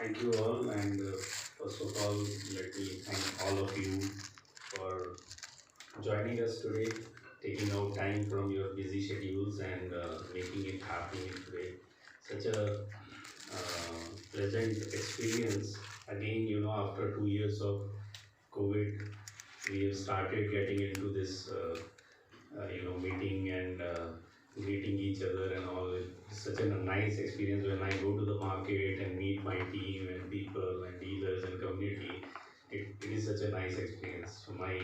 Thank you all, and first of all, let me thank all of you for joining us today, taking out time from your busy schedules and making it happen today. Such a pleasant experience. Again, after 2 years of COVID, we have started getting into this, meeting and greeting each other and all. It's such a nice experience when I go to the market and meet my team and people and dealers and community. It is such a nice experience. So my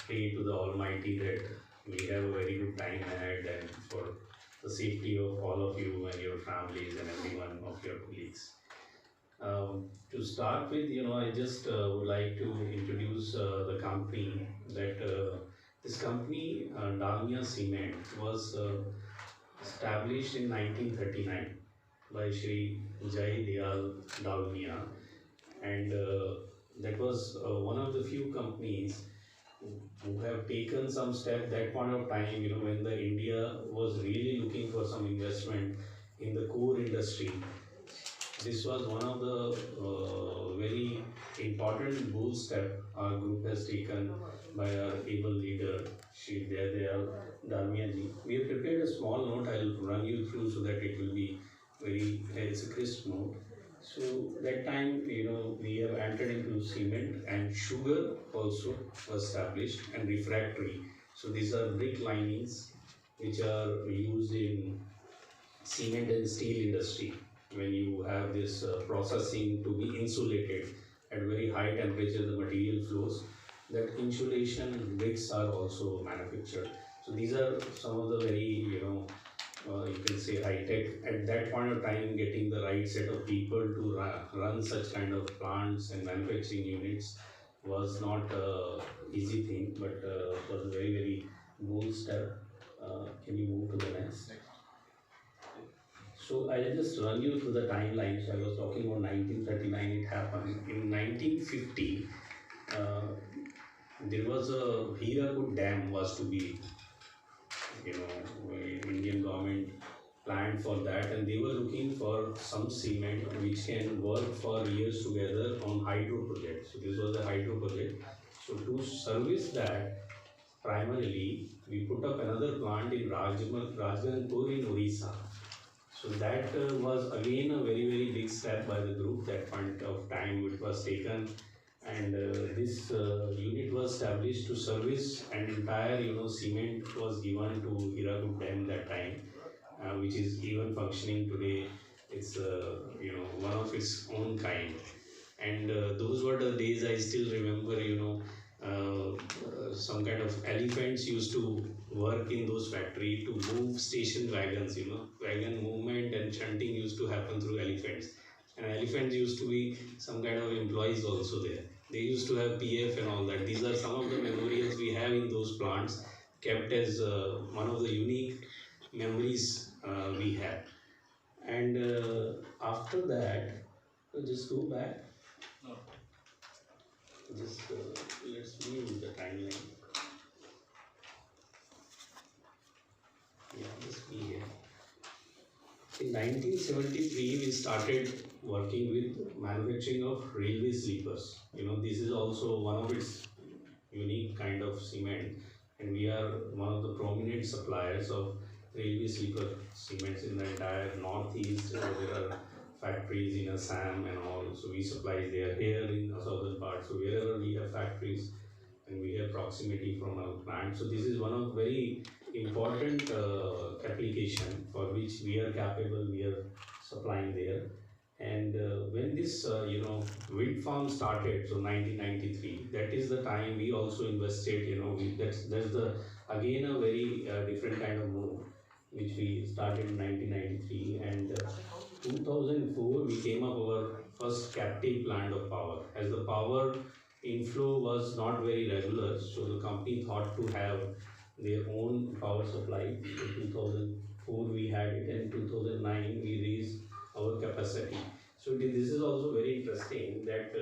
pray to the Almighty that we have a very good time ahead and for the safety of all of you and your families and every one of your colleagues. To start with, I just would like to introduce the company that this company, Dalmia Cement, was established in 1939 by Shri Jai Dayal Dalmia, and that was one of the few companies who have taken some step that point of time, when the India was really looking for some investment in the core industry. This was one of the very important bold step our group has taken by our able leader, Shri Dayal Dalmia ji. We have prepared a small note. I'll run you through so that it will be it's a crisp note. So that time, we have entered into cement and sugar also was established and refractory. So these are brick linings which are used in cement and steel industry when you have this processing to be insulated at very high temperature the material flows, that insulation bricks are also manufactured. So these are some of the very you can say high tech at that point of time. Getting the right set of people to run such kind of plants and manufacturing units was not a easy thing, but was a very bold step. Can you move to the next? So I'll just run you through the timeline. So I was talking about 1939, it happened. In 1950, there was a Hirakud Dam was to be, Indian government planned for that, and they were looking for some cement which can work for years together on hydro project. So this was a hydro project. So to service that, primarily we put up another plant in Rajganpur in Orissa. So that was again a very big step by the group. That point of time it was taken, and this unit was established to service an entire cement was given to Hirakud Dam that time, which is even functioning today. It's one of its own kind, and those were the days I still remember. Some kind of elephants used to work in those factory to move station wagons. Wagon movement and shunting used to happen through elephants, and elephants used to be some kind of employees also there. They used to have PF and all that. These are some of the memorials we have in those plants, kept as one of the unique memories we have. And after that, just go back. No. Just let's view the timeline. Yeah, just be here. In 1973, we started working with manufacturing of railway sleepers. This is also one of its unique kind of cement, and we are one of the prominent suppliers of railway sleeper cements in the entire northeast. There are factories in Assam and all, so we supply there. Here in the southern part, so wherever we have factories and we have proximity from our plant, so this is one of very important application for which we are capable, we are supplying there. And when this wind farm started, so 1993, that is the time we also invested. That's the again a very different kind of move which we started in 1993. And 2004 we came up our first captive plant of power. As the power inflow was not very regular, so the company thought to have their own power supply. In 2004 we had it, and 2009 we raised our capacity. So this is also very interesting that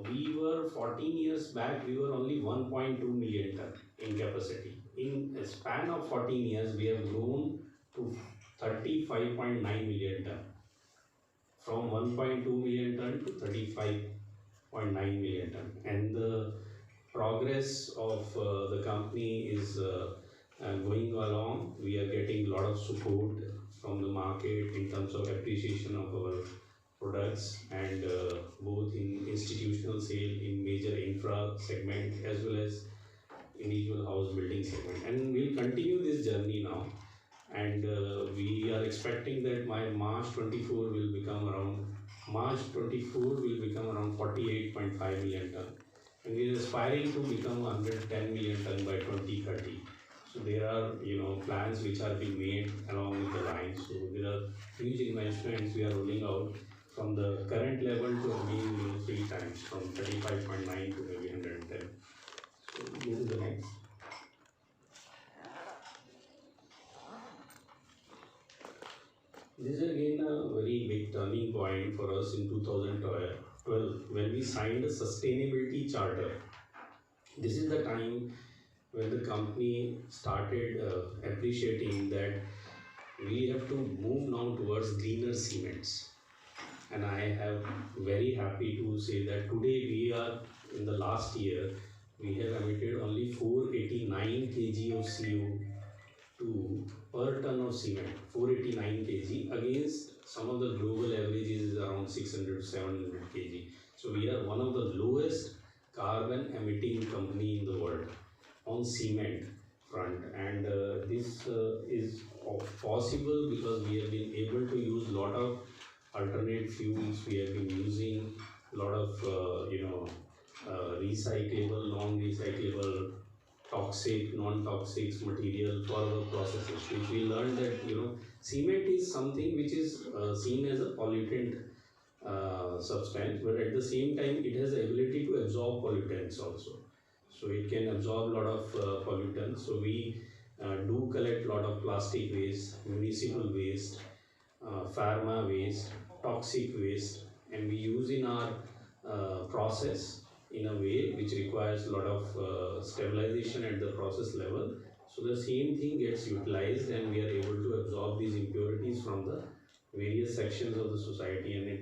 we were 14 years back, we were only 1.2 million ton in capacity. In a span of 14 years, we have grown to 35.9 million ton. from 1.2 million ton to 35.9 million ton, and the progress of the company is going along. We are getting a lot of support from the market in terms of appreciation of our products, and both in institutional sale, in major infra segment, as well as individual house building segment, and we'll continue this journey now. And we are expecting that by March 24 will become around March 24 will become around 48.5 million ton, and we are aspiring to become 110 million ton by 2030. So there are plans which are being made along with the lines. So there are huge investments we are rolling out from the current level to again 3 times, from 35.9 to maybe 110. So move to the next. This is again a very big turning point for us in 2012 when we signed a sustainability charter. This is the time when the company started appreciating that we have to move now towards greener cements. And I am very happy to say that today we are, in the last year, we have emitted only 489 kg of CO2 per ton of cement, 489 kg against some of the global averages is around 600 to 700 kg. So we are one of the lowest carbon emitting company in the world on cement front, and this is possible because we have been able to use lot of alternate fuels. We have been using a lot of recyclable, non-recyclable, toxic, non-toxic material for our processes, which we learned that cement is something which is seen as a pollutant substance, but at the same time it has the ability to absorb pollutants also. So it can absorb a lot of pollutants. So we do collect a lot of plastic waste, municipal waste, pharma waste, toxic waste, and we use in our process in a way which requires a lot of stabilization at the process level. So the same thing gets utilized, and we are able to absorb these impurities from the various sections of the society, and it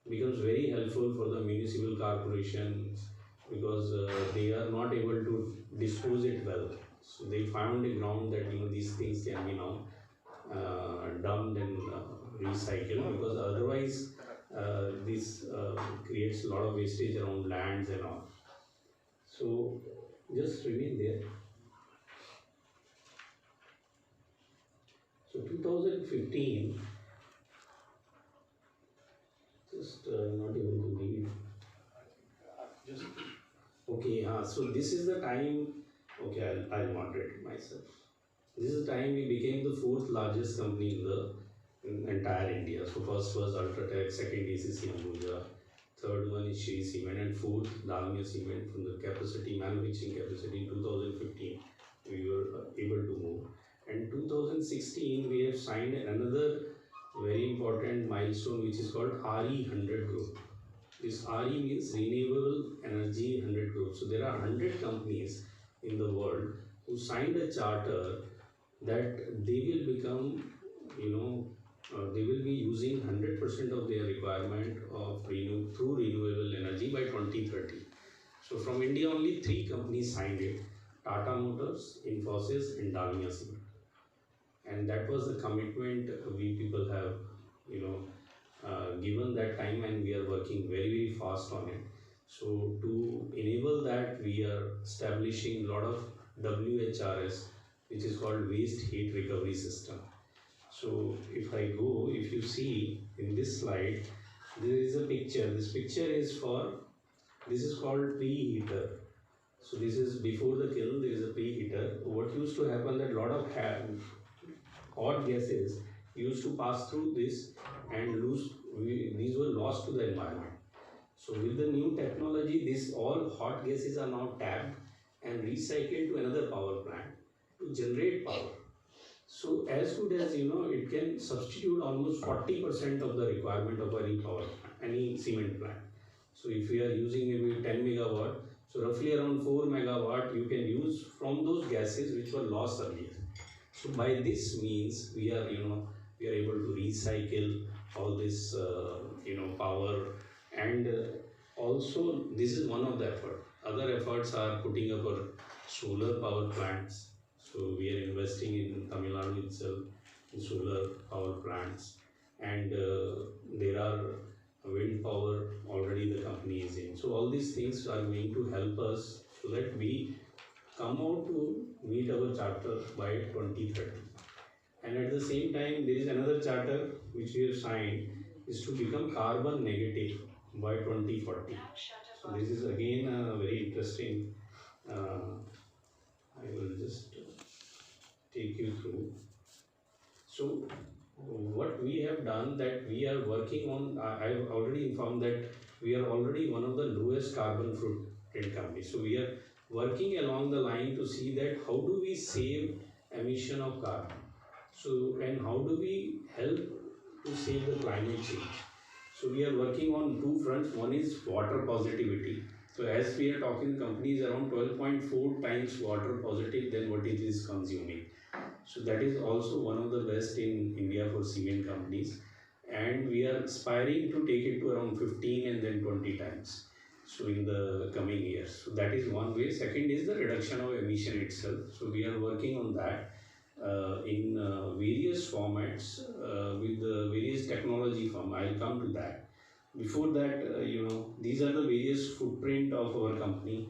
becomes very helpful for the municipal corporations because they are not able to dispose it well. So they found a ground that these things can be now dumped and recycled, because otherwise this creates a lot of wastage around lands and all. So just remain there. So 2015, just not able to read. Just okay. So this is the time. Okay, I'll moderate myself. This is the time we became the 4th largest company in entire India. So first was Ultratech, second DCC Ambuja, third one is Shree Cement, and 4th Dalmia Cement. From the manufacturing capacity in 2015, we were able to move. And 2016, we have signed another very important milestone, which is called RE100 group. This RE means Renewable Energy 100 group. So there are 100 companies in the world who signed a charter that they will become, they will be using 100% of their requirement of through renewable energy by 2030. So from India, only 3 companies signed it: Tata Motors, Infosys, and Dalmia Cement. And that was the commitment we people have, given that time, and we are working very, very fast on it. So to enable that, we are establishing a lot of WHRS, which is called Waste Heat Recovery System. So if you see in this slide, there is a picture. This picture is this is called preheater. So this is before the kiln, there is a preheater. What used to happen, that a lot of hot gases used to pass through this and these were lost to the environment. So with the new technology, all hot gases are now tapped and recycled to another power plant to generate power. So as good as it can substitute almost 40% of the requirement of any cement plant. So if we are using maybe 10 megawatt, so roughly around 4 megawatt you can use from those gases which were lost earlier. So by this means we are We are able to recycle all this, power, and also this is one of the effort. Other efforts are putting up our solar power plants. So we are investing in Tamil Nadu itself in solar power plants, and there are wind power already the company is in. So all these things are going to help us so that we come out to meet our charter by 2030. And at the same time, there is another charter which we have signed is to become carbon negative by 2040. So this is again a very interesting. I will just take you through. So what we have done that we are working on. I have already informed that we are already one of the lowest carbon footprint companies. So we are working along the line to see that how do we save emission of carbon. So, and how do we help to save the climate change? So we are working on two fronts. One is water positivity. So as we are talking, companies around 12.4 times water positive than what it is consuming. So that is also one of the best in India for cement companies. And we are aspiring to take it to around 15 and then 20 times. So in the coming years. So that is one way. Second is the reduction of emission itself. So we are working on that in various formats with the various technology firm. I'll come to that. Before that, these are the various footprint of our company.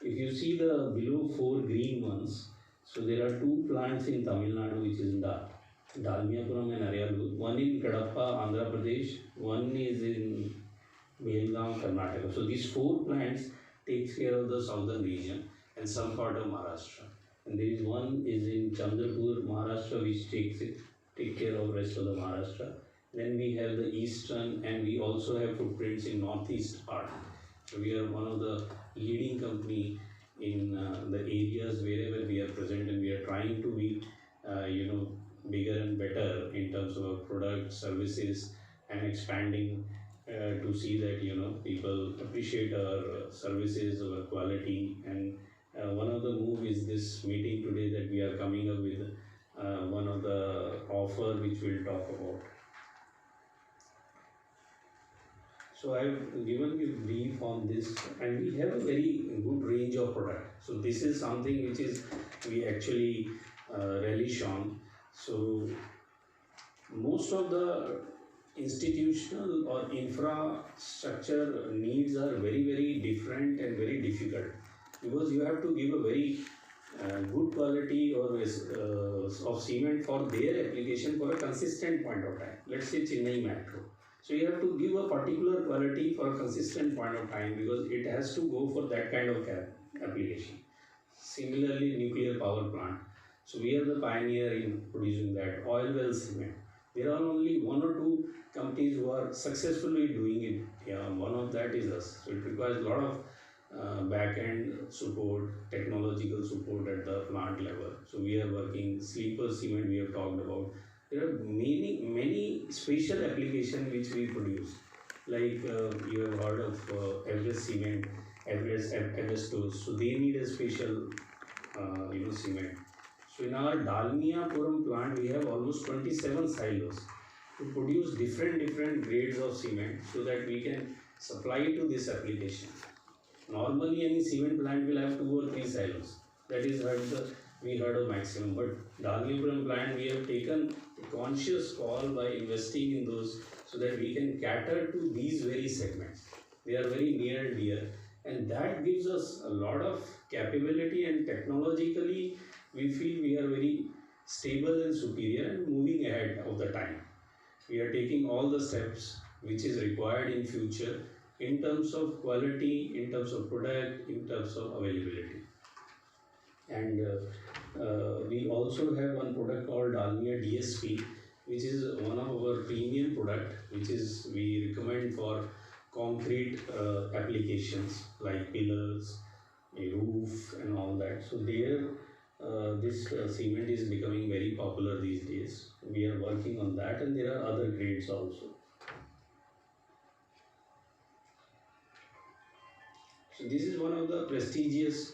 If you see the below four green ones, so there are two plants in Tamil Nadu, which is Dalmia and Arivalur. One in Kadapa, Andhra Pradesh. One is in Belgaum, Karnataka. So these four plants takes care of the southern region and some part of Maharashtra. And there is one is in Chandrapur, Maharashtra, which take care of rest of the Maharashtra. Then we have the eastern, and we also have footprints in northeast part. So we are one of the leading company in the areas wherever we are present, and we are trying to be, bigger and better in terms of our products, services, and expanding to see that people appreciate our services, our quality, and one of the move is this meeting today that we are coming up with one of the offer which we'll talk about. So I've given you brief on this, and we have a very good range of product. So this is something which is we actually relish on. So most of the institutional or infrastructure needs are very different and very difficult, because you have to give a very good quality or of cement for their application for a consistent point of time. Let's say Chennai Metro. So you have to give a particular quality for a consistent point of time, because it has to go for that kind of application. Similarly, nuclear power plant. So we are the pioneer in producing that. Oil well cement. There are only one or two companies who are successfully doing it. Yeah, one of that is us. So it requires a lot of back-end support, technological support at the plant level. So we are working sleeper cement we have talked about. There are many special applications which we produce. Like you have heard of Everest cement, Everest tools. So they need a special cement. So in our Dalmia plant, we have almost 27 silos to produce different grades of cement, so that we can supply to this application. Normally, any cement plant will have 2 or 3 silos. That is we heard of maximum. But Dalmia plant, we have taken a conscious call by investing in those, so that we can cater to these very segments. They are very near and dear, and that gives us a lot of capability, and technologically we feel we are very stable and superior and moving ahead of the time. We are taking all the steps which is required in future in terms of quality, in terms of product, in terms of availability. And we also have one product called Dalmia DSP, which is one of our premium product, which is we recommend for concrete applications like pillars, a roof, and all that. So there, this cement is becoming very popular these days. We are working on that, and there are other grades also. So this is one of the prestigious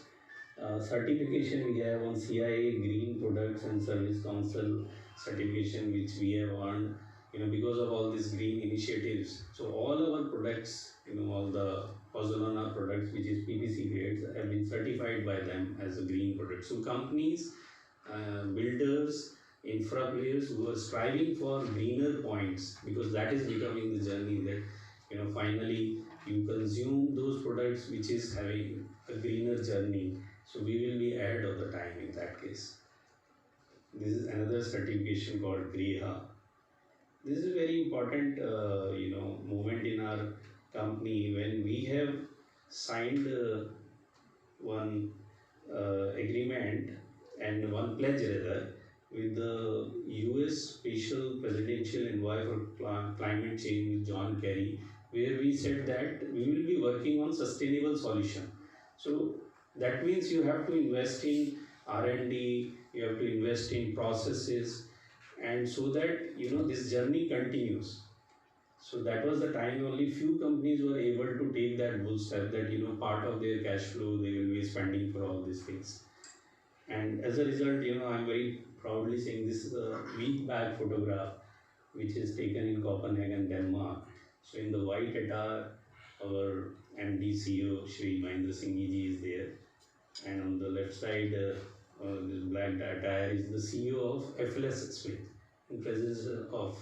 Certification we have on CIA Green Products and Service Council certification, which we have earned, because of all these green initiatives. So all our products, all the Pozzolana products, which is PVC grades, have been certified by them as a green product. So companies, builders, infra players who are striving for greener points, because that is becoming the journey that, finally you consume those products which is having a greener journey. So we will be ahead of the time in that case. This is another certification called GREHA. This is a very important, movement in our company when we have signed one agreement and one pledge rather with the US Special Presidential Envoy for Climate Change with John Kerry, where we said that we will be working on sustainable solution. So that means you have to invest in R&D, you have to invest in processes, and so that this journey continues. So that was the time only few companies were able to take that bold step that part of their cash flow they will be spending for all these things. And as a result, I'm very proudly saying this is a week back photograph which is taken in Copenhagen, Denmark. So in the white attire, our MD CEO Shri Mahendra Singh ji is there, and on the left side, this black attire is the CEO of FLS Smith, in presence of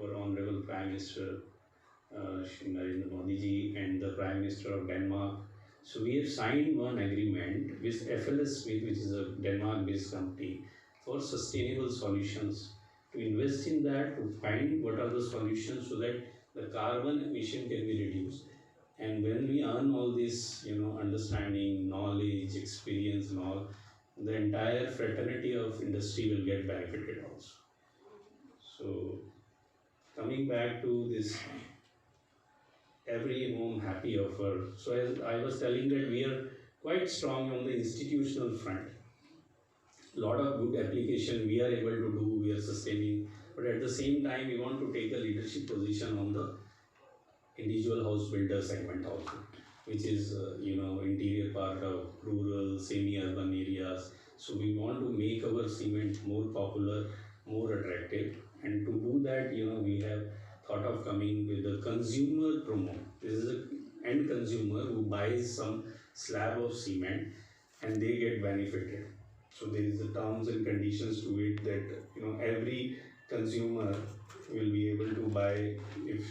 our Honorable Prime Minister Shri Narendra Modi ji and the Prime Minister of Denmark. So we have signed one agreement with FLS Smith, which is a Denmark-based company, for sustainable solutions, to invest in that, to find what are the solutions so that the carbon emission can be reduced. And when we earn all this, understanding, knowledge, experience and all, the entire fraternity of industry will get benefited also. So coming back to this every home happy offer. So as I was telling that we are quite strong on the institutional front. Lot of good application we are able to do, we are sustaining, but at the same time we want to take a leadership position on the individual house builder segment also, which is interior part of rural, semi-urban areas. So we want to make our cement more popular, more attractive, and to do that, we have thought of coming with a consumer promo. This is an end consumer who buys some slab of cement and they get benefited. So there is a terms and conditions to it that every consumer will be able to buy. If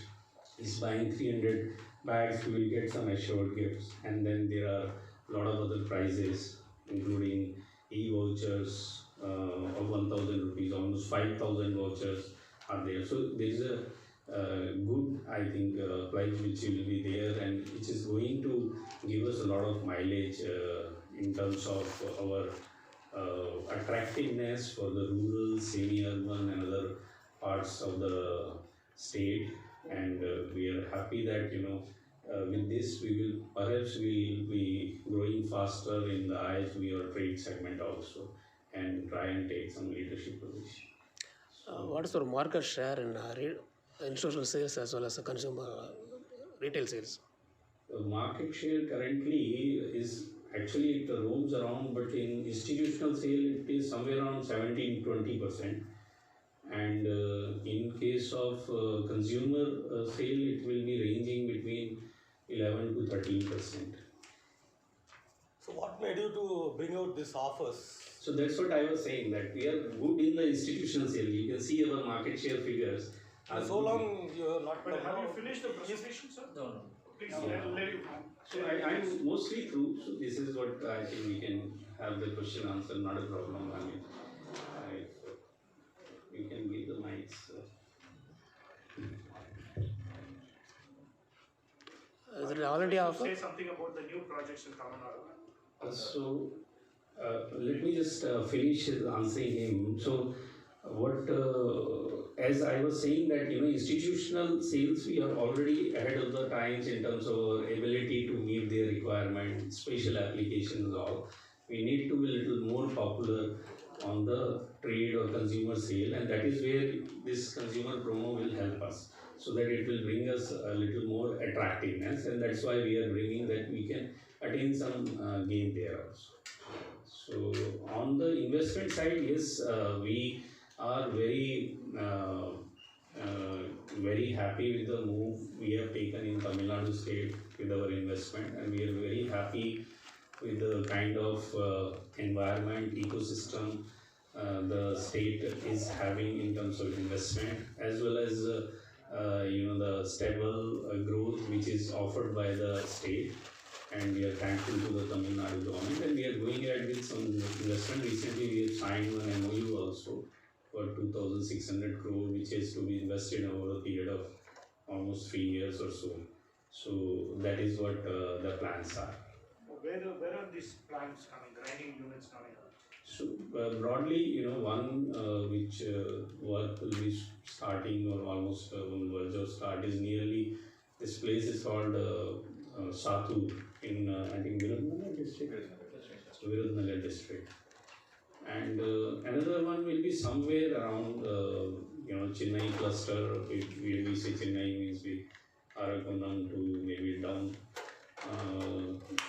he's buying 300 bags, he will get some assured gifts, and then there are a lot of other prizes, including e-vouchers of 1,000 rupees, almost 5,000 vouchers are there. So there is a good, I think, price which will be there, and which is going to give us a lot of mileage in terms of our attractiveness for the rural, semi-urban and other parts of the state. And we are happy that with this we will perhaps we will be growing faster in the ISV or trade segment also, and try and take some leadership position. What is your market share in institutional sales as well as consumer retail sales? The market share currently is actually it roams around, but in institutional sale it is somewhere around 17-20%, and in case of consumer sale it will be ranging between 11 to 13%. So what made you to bring out these offers? So that's what I was saying, that we are good in the institutional sale. You can see our market share figures. So long you are not. But have you finished the presentation, sir? No. Please let you. So I'm mostly through. So this is what I think we can have the question answer. Not a problem. I mean, you can give the mics. Is it already offer? Say something about the new projects in Tamil Nadu. So let me just finish answering him. So what, as I was saying that institutional sales we are already ahead of the times in terms of our ability to meet their requirement, special applications all. We need to be a little more popular on the trade or consumer sale, and that is where this consumer promo will help us, so that it will bring us a little more attractiveness, and that's why we are bringing that we can attain some gain there also. So on the investment side, yes, we are very happy with the move we have taken in Tamil Nadu state with our investment, and we are very happy with the kind of environment ecosystem the state is having in terms of investment, as well as the stable growth which is offered by the state. And we are thankful to the Tamil Nadu government, and we are going ahead with some investment. Recently we have signed an MOU also for 2,600 crore, which is to be invested over a period of almost 3 years or so. So that is what the plans are. Where are these plants coming, grinding units coming out? So broadly, one which work will be starting or almost on the verge of start is nearly, this place is called Sathur in I think Virudhunagar district. Virudhunagar district. And another one will be somewhere around Chennai cluster. If we say Chennai means we ARIVANANTHam to maybe down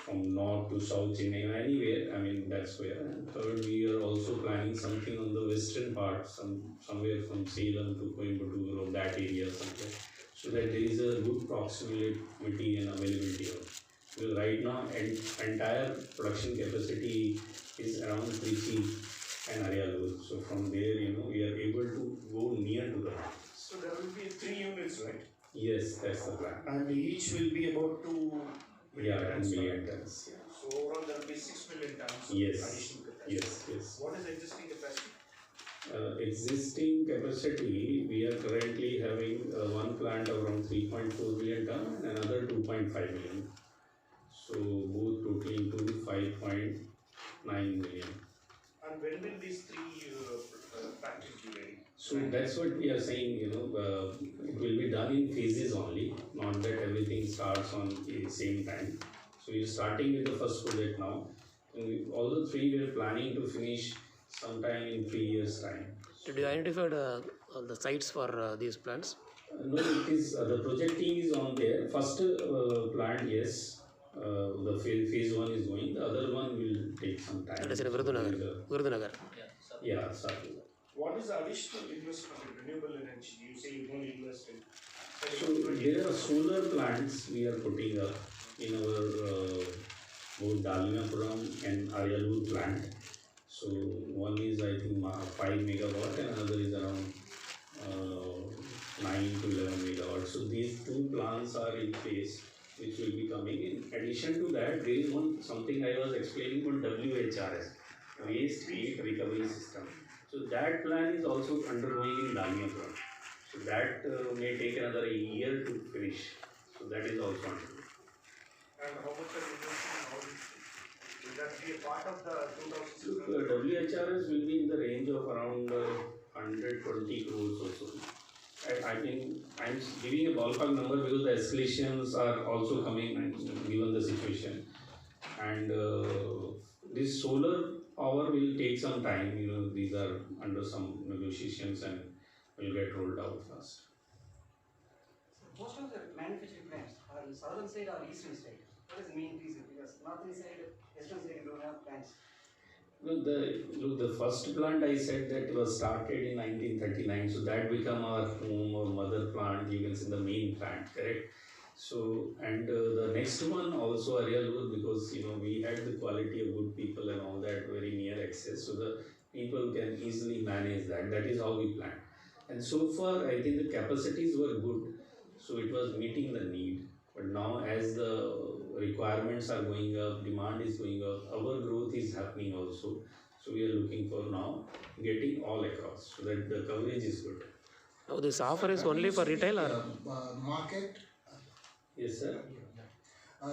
from north to south Chennai, anywhere. I mean that's where. And third, we are also planning something on the western part, somewhere from Salem to Coimbatore or that area somewhere, so that there is a good proximity and availability of. Because right now entire production capacity is around Trichy and Arialur. So from there, we are able to go near to the market. So there will be 3 units, right? Yes, that's the plan. And each will be about 2 million Yeah, 2 tons. million tons. Yeah. So overall there will be 6 million tons Yes. additional capacity. Yes. What is the existing capacity? Existing capacity, we are currently having one plant around 3.4 million ton and another 2.5 million. So both totaling to 5.9 million. And when will these 3 factories be ready? So that's what we are saying, it will be done in phases only, not that everything starts on the same time. So we are starting with the first project now. And all the 3 we are planning to finish sometime in 3 years' time. Did you identify the sites for these plants? No, it is the project team is on there. First plant, yes. The phase 1 is going. The other one will take some time. That is in Virudhunagar. Yeah, sorry. What is the additional investment in renewable energy? You say you don't invest in. So there are solar plants we are putting up in our both Dalmia and Arialur plant. So one is I think 5 megawatt and another is around 9 to 11 megawatt. So these 2 plants are in place, which will be coming. In addition to that, there is something I was explaining on WHRS, Waste Heat Recovery System. So that plan is also undergoing in Dalmia Bharat. So that may take another year to finish. So that is also undergoing. And how much are you investing? Will that be a part of the 2006? WHRS will be in the range of around 120 crores or so. I think I'm giving a ballpark number because the escalations are also coming given the situation. And this solar power will take some time, these are under some negotiations and will get rolled out fast. So most of the manufacturing plants are on the southern side or eastern side. What is the main reason? Because northern side, western side, you don't have plants. The first plant I said that was started in 1939, so that became our home or mother plant, you can say the main plant, correct? So, and the next one also Arialur, because we had the quality of good people and all that very near access, so the people can easily manage that. That is how we planned. And so far, I think the capacities were good, so it was meeting the need. But now, as the requirements are going up, demand is going up, our growth is happening also. So we are looking for now getting all across, so that the coverage is good. Now this offer is only for retail or? Market. Yes, sir.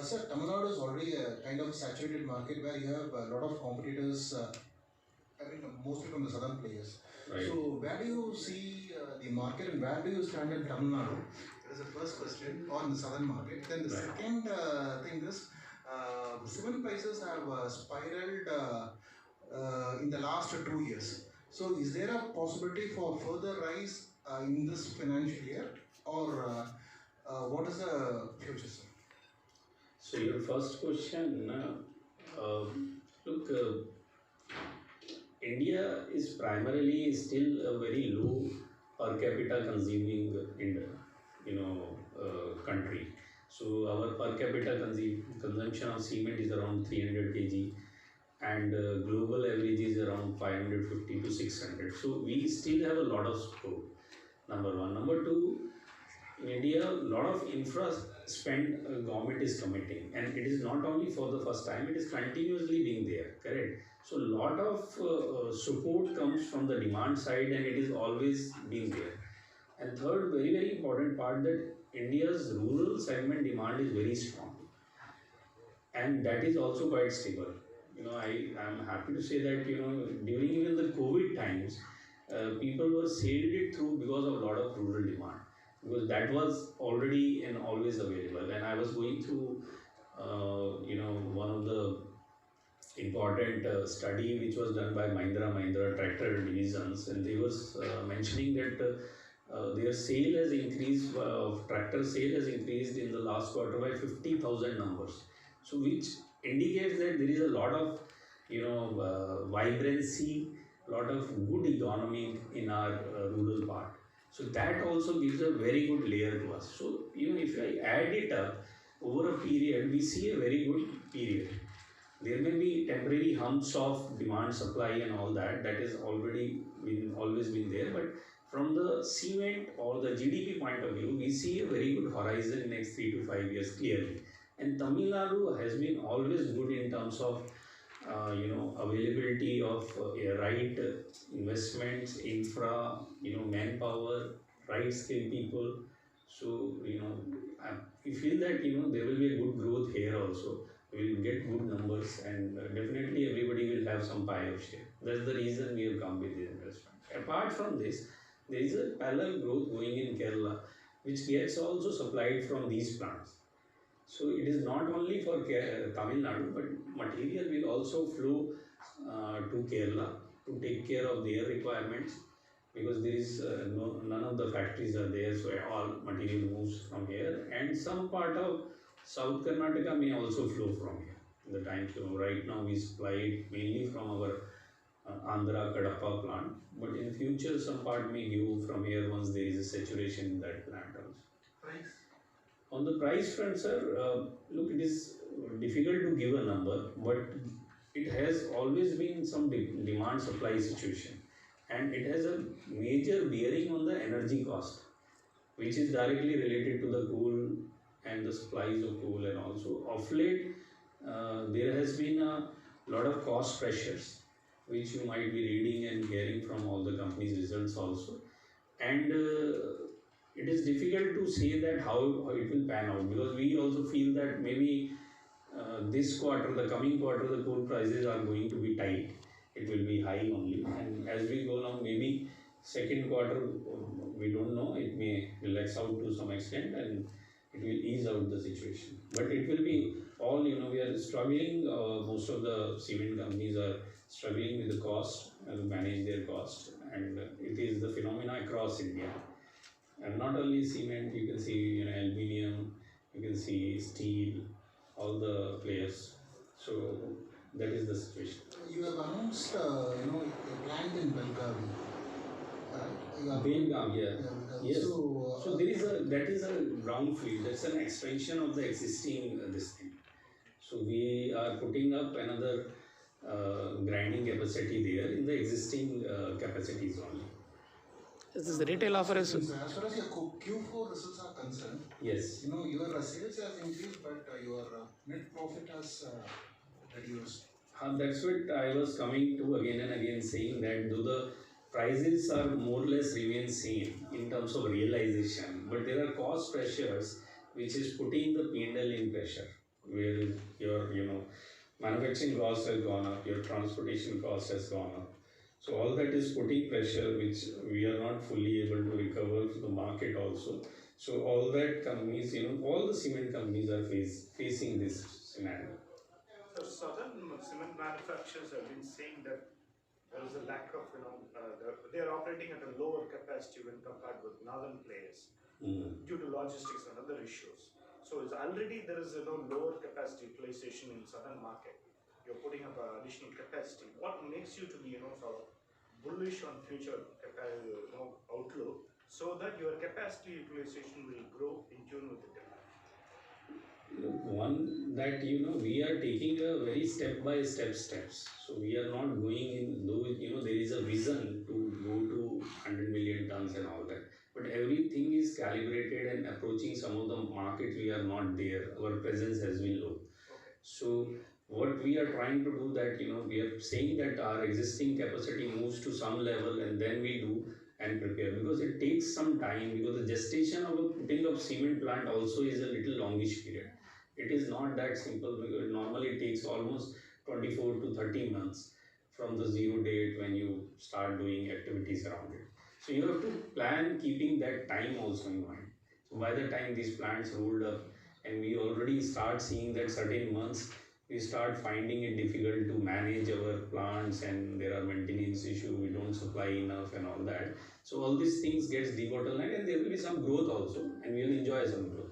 Sir, Tamil Nadu is already a kind of saturated market where you have a lot of competitors, mostly from the southern players. Right. So, where do you see the market and where do you stand in Tamil Nadu? That is the first question on the southern market. Then the second thing is, cement prices have spiraled in the last 2 years. So, is there a possibility for further rise in this financial year, or what is the future, sir? So your first question, look, India is primarily still a very low per capita consuming country. So our per capita consumption of cement is around 300 kg, and global average is around 550 to 600. So we still have a lot of scope. Number one. Number two, in India, a lot of infra spend government is committing, and it is not only for the first time; it is continuously being there. Correct. So a lot of support comes from the demand side, and it is always been there. And third, very important part, that India's rural segment demand is very strong, and that is also quite stable. I am happy to say that during even the COVID times, people were sailed it through because of a lot of rural demand, because that was already and always available. And I was going through one of the important study which was done by Mahindra tractor divisions, and they was mentioning that their sale has increased, tractor sale has increased in the last quarter by 50,000 numbers. So which indicates that there is a lot of vibrancy, lot of good economy in our rural part. So that also gives a very good layer to us. So if I add it up over a period, we see a very good period. There may be temporary humps of demand, supply, and all that. That is already always been there. But from the cement or the GDP point of view, we see a very good horizon in next 3 to 5 years clearly. And Tamil Nadu has been always good in terms of availability of right investments, infra, manpower, right skilled people. So we feel that there will be a good growth here also. We will get good numbers, and definitely everybody will have some pie of share. That's the reason we have come with this investment. Apart from this, there is a parallel growth going in Kerala, which gets also supplied from these plants. So it is not only for Tamil Nadu, but material will also flow to Kerala to take care of their requirements, because there is none of the factories are there, so all material moves from here, and some part of South Karnataka may also flow from here. In the time, right now we supply it mainly from our Andhra Kadapa plant, but in future some part may give from here once there is a saturation in that plant also. Price? On the price front, sir, look, it is difficult to give a number, but it has always been some demand supply situation, and it has a major bearing on the energy cost, which is directly related to the coal and the supplies of coal. And also of late there has been a lot of cost pressures, which you might be reading and hearing from all the companies' results also. And it is difficult to say that how it will pan out, because we also feel that maybe this quarter, the coming quarter, the coal prices are going to be tight. It will be high only, and as we go along, maybe second quarter, we don't know, it may relax out to some extent, and it will ease out the situation. But it will be all, we are struggling, most of the cement companies are struggling with the cost and manage their cost, and it is the phenomena across India. And not only cement, you can see aluminium, you can see steel, all the players. So that is the situation. You have announced, a plant in Belgavi. Belgaum, yeah. Yes. So, So there is that is a brownfield. That's an expansion of the existing this thing. So we are putting up another grinding capacity there in the existing capacities only. Is this the retail offer? as far as your Q4 results are concerned, Yes. your sales has increased, but your net profit has reduced. That's what I was coming to again and again, saying that though the prices are more or less remain same in terms of realization, but there are cost pressures which is putting the P&L in pressure, where your manufacturing cost has gone up, your transportation cost has gone up. So all that is putting pressure, which we are not fully able to recover to the market also. So all that companies, all the cement companies are facing this scenario. So southern cement manufacturers have been saying that there is a lack of, they are operating at a lower capacity when compared with northern players due to logistics and other issues. So it's already there is lower capacity utilization in southern market. you're putting up additional capacity. What makes you to be, sort of bullish on future outlook so that your capacity utilization will grow in tune with the demand? One that we are taking a very step by step steps. So we are not going in though there is a vision to go to 100 million tons and all that. But everything is calibrated and approaching some of the markets we are not there. Our presence has been low. So what we are trying to do that we are saying that our existing capacity moves to some level and then we do and prepare, because it takes some time, because the gestation of a putting of cement plant also is a little longish period. It is not that simple, because normally it takes almost 24 to 30 months from the zero date when you start doing activities around it. So you have to plan keeping that time also in mind. So by the time these plants rolled up and we already start seeing that certain months we start finding it difficult to manage our plants and there are maintenance issues, we don't supply enough and all that. So all these things gets debottlenecked and there will be some growth also and we will enjoy some growth.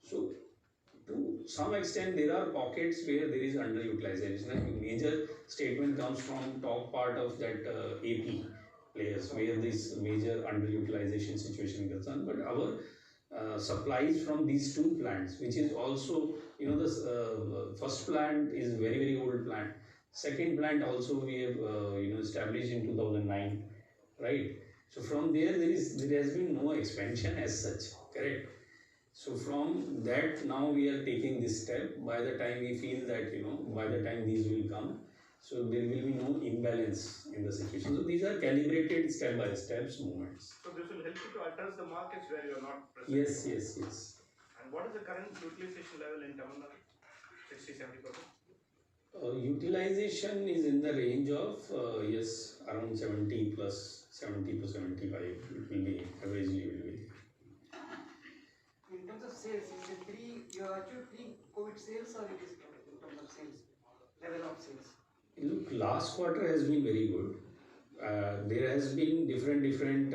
So to some extent there are pockets where there is underutilization. A major statement comes from top part of that AP players where this major underutilization situation is concerned. But our supplies from these two plants, which is also the first plant is very old plant. Second plant also we have established in 2009, right? So from there there has been no expansion as such, correct? So from that now we are taking this step. By the time we feel that by the time these will come, so there will be no imbalance in the situation. So these are calibrated step by steps movements. So this will help you to address the markets where you are not present. Yes. And what is the current utilization level in Tamil Nadu? 60-70%? Utilization is in the range of around 70 plus 70 to 75. It will be averagely will be. In terms of sales, is it you are achieved pre-COVID sales or it is in terms of sales, level of sales? Look, last quarter has been very good. There has been different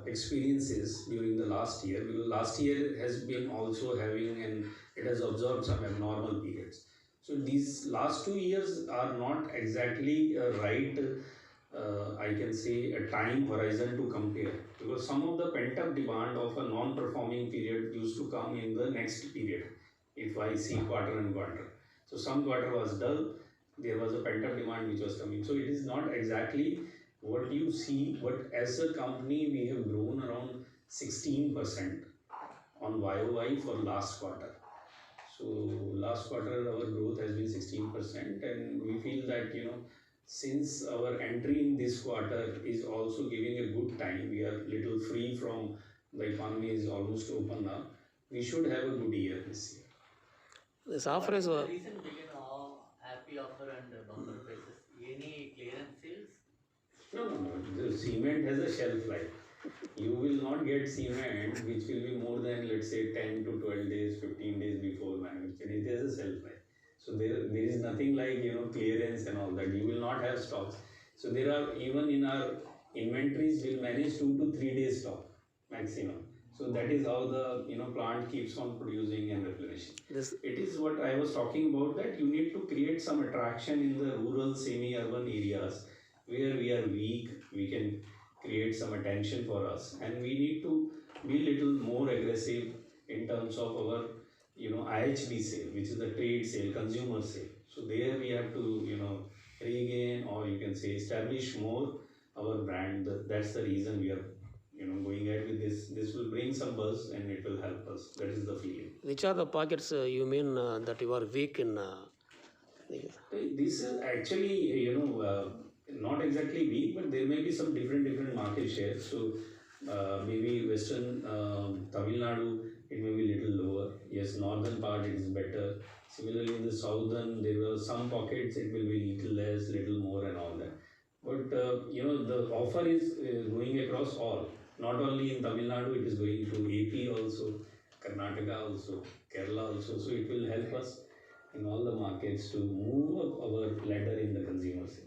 experiences during the last year, because last year has been also having and it has observed some abnormal periods. So these last 2 years are not exactly right, I can say, a time horizon to compare, because some of the pent up demand of a non-performing period used to come in the next period if I see quarter and quarter. So some quarter was dull, there was a pent up demand which was coming. So it is not exactly what you see, but as a company we have grown around 16% on YOY for last quarter. So last quarter our growth has been 16% and we feel that since our entry in this quarter is also giving a good time, we are little free from the economy is almost open now, we should have a good year this year. This offer is The reason behind happy offer and bumper prices, any clearance sales? No. The cement has a shelf life. You will not get cement which will be more than, let's say, 10 to 12 days, 15 days before manufacturing. It has a shelf life. So there is nothing like clearance and all that. You will not have stocks. So there are, even in our inventories, we'll manage 2 to 3 days stock maximum. So that is how the plant keeps on producing and replenishing. It is what I was talking about, that you need to create some attraction in the rural, semi-urban areas where we are weak. We can create some attention for us, and we need to be little more aggressive in terms of our IHB sale, which is the trade sale, consumer sale. So there we have to regain, or you can say establish more our brand. That's the reason we are going ahead with this. This will bring some buzz and it will help us. That is the feeling. which are the pockets you mean that you are weak in? This is actually not exactly weak, but there may be some different market shares. So maybe western Tamil Nadu, it may be little lower. Yes, northern part it is better. Similarly in the southern there were some pockets it will be little less, little more and all that. But the offer is going across all. Not only in Tamil Nadu, it is going to AP also, Karnataka also, Kerala also. So it will help us in all the markets to move up our ladder in the consumer sale.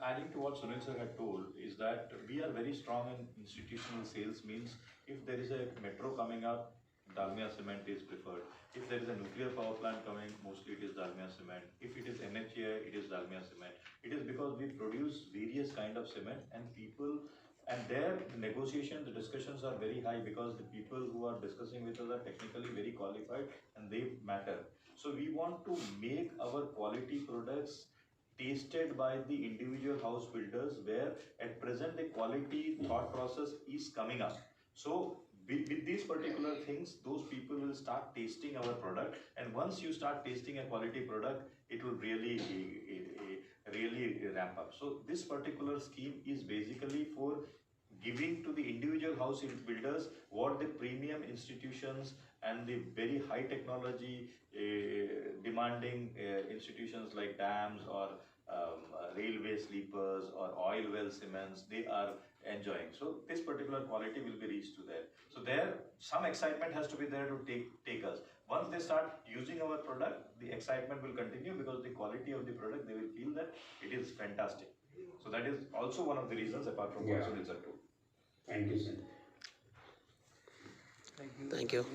Adding to what Sunil sir had told is that we are very strong in institutional sales. Means if there is a metro coming up, Dalmia Cement is preferred. If there is a nuclear power plant coming, mostly it is Dalmia Cement. If it is NHA, it is Dalmia Cement. It is because we produce various kind of cement, and people, and there the negotiation, the discussions are very high because the people who are discussing with us are technically very qualified and they matter. So we want to make our quality products tasted by the individual house builders, where at present the quality thought process is coming up. So with these particular things, those people will start tasting our product, and once you start tasting a quality product, it will really ramp up. So this particular scheme is basically for giving to the individual house builders what the premium institutions and the very high technology demanding institutions like dams or railway sleepers or oil well cements, they are enjoying. So this particular quality will be reached to there. So there some excitement has to be there to take us. Once they start using our product, the excitement will continue because the quality of the product, they will feel that it is fantastic. So that is also one of the reasons apart from what Sunil sir told. Thank you, sir. Thank you.